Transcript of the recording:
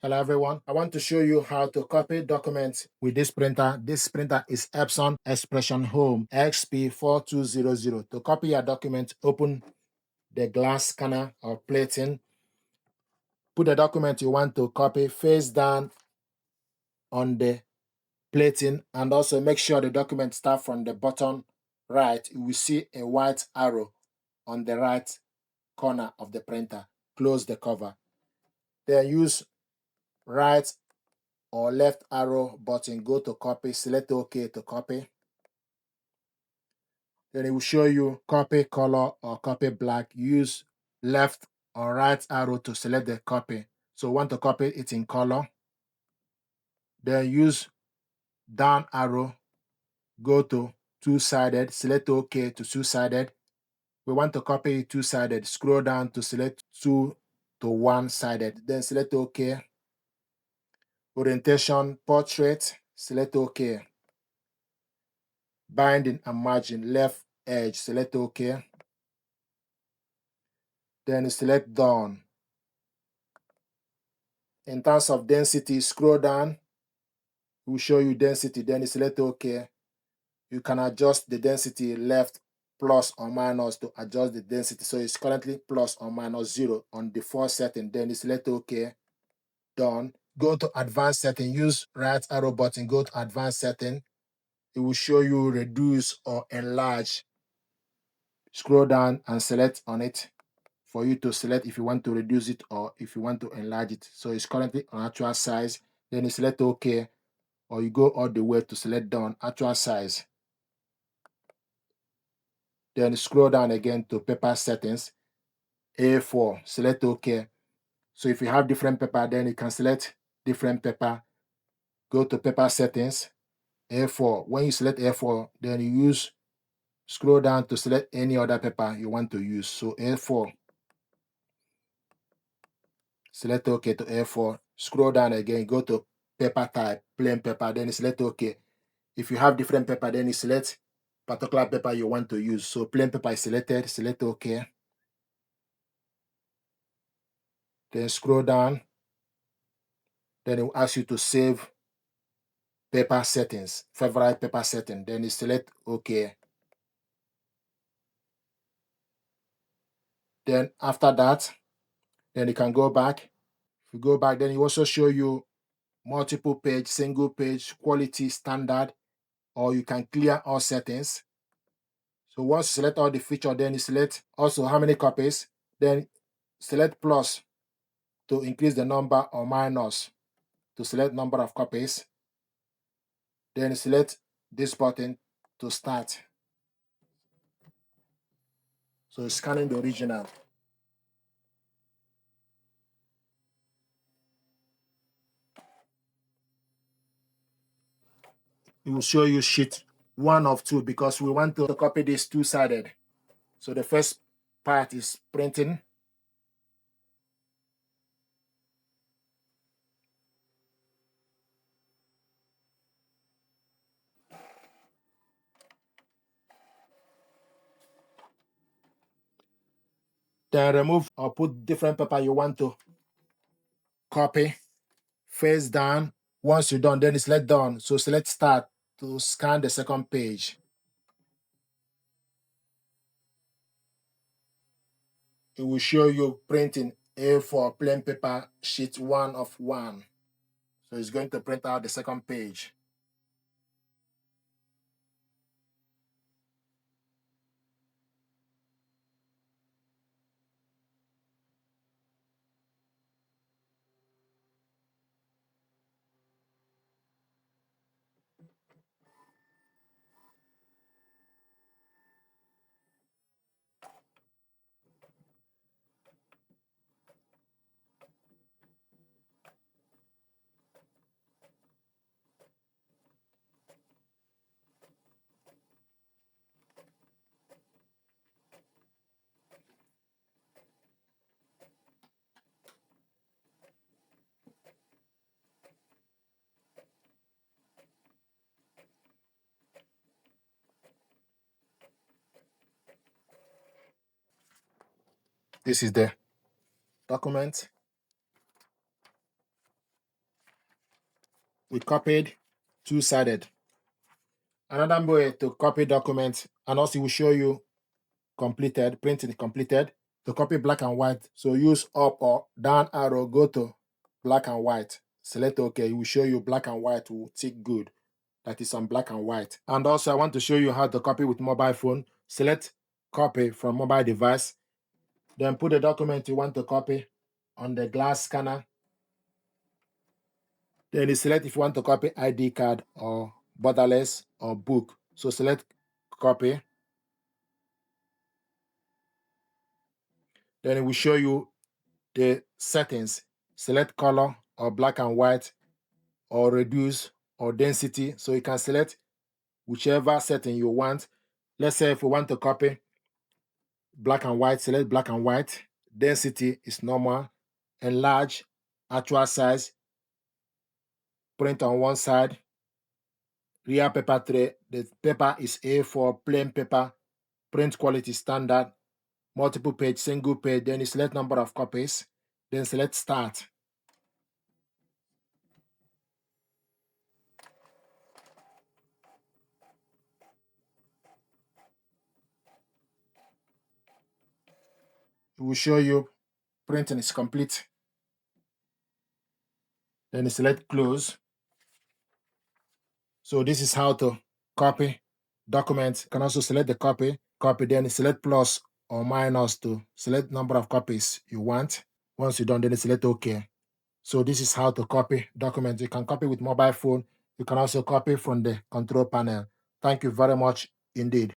Hello everyone. I want to show you how to copy documents with this printer. This printer is Epson XP 4200. To copy your document, open the glass scanner or plating. Put the document you want to copy face down on the plating, and also make sure the document starts from the bottom right. You will see a white arrow on the right corner of the printer. Close the cover. Then use right or left arrow button, go to copy, select OK to copy. Then it will show you copy color or copy black. Use left or right arrow to select the copy. So want to copy it in color. Then use down arrow, go to two-sided, select OK to two-sided. We want to copy it two-sided. Scroll down to select two to one-sided. Then select OK. Orientation, portrait, select OK. Binding and margin, left edge, select OK. Then select done. In terms of density, scroll down. It will show you density. Then select OK. You can adjust the density left plus or minus to adjust the density. So it's currently plus or minus 0 on default setting. Then select OK. Done. Go to advanced setting. Use right arrow button. Go to advanced setting. It will show you reduce or enlarge. Scroll down and select on it for you to select if you want to reduce it or if you want to enlarge it. So it's currently on actual size. Then you select OK, or you go all the way to select done, actual size. Then scroll down again to paper settings, A4, select OK. So if you have different paper, then you can select different paper. Go to paper settings, A4. When you select A4, then you scroll down to select any other paper you want to use. So A4. Select OK to A4. Scroll down again, go to paper type, plain paper, then you select OK. If you have different paper, then you select particular paper you want to use. So plain paper is selected, select OK. Then scroll down. Then it will ask you to save paper settings, favorite paper setting. Then you select OK. Then after that, then you can go back. If you go back, then it also show you multiple page, single page, quality, standard, or you can clear all settings. So once you select all the feature, then you select also how many copies. Then select plus to increase the number or minus to select number of copies. Then select this button to start. So scanning the original. It will show you sheet 1 of 2 because we want to copy this two-sided. So the first part is printing. Then remove or put different paper you want to copy. Face down. Once you're done, then select done. So select start to scan the second page. It will show you printing A4 plain paper sheet 1 of 1. So it's going to print out the second page. This is the document. we copied two-sided. Another way to copy document, and also will show you completed, printing completed. To copy black and white, so use up or down arrow, go to black and white, select OK. It will show you black and white will tick good. That is on black and white. And also I want to show you how to copy with mobile phone. Select copy from mobile device, then put the document you want to copy on the glass scanner. Then you select if you want to copy ID card or borderless or book. So select copy. Then it will show you the settings. Select color or black and white or reduce or density. So you can select whichever setting you want. Let's say if you want to copy black and white, select black and white. Density is normal. Enlarge, actual size, print on one side. Real paper tray, the paper is A4 plain paper. Print quality standard. Multiple page, single page. Then you select number of copies. Then select start. It will show you printing is complete. Then you select close. So this is how to copy documents. You can also select the copy, then you select plus or minus to select number of copies you want. Once you're done, then you select OK. So this is how to copy documents. You can copy with mobile phone. You can also copy from the control panel. Thank you very much indeed.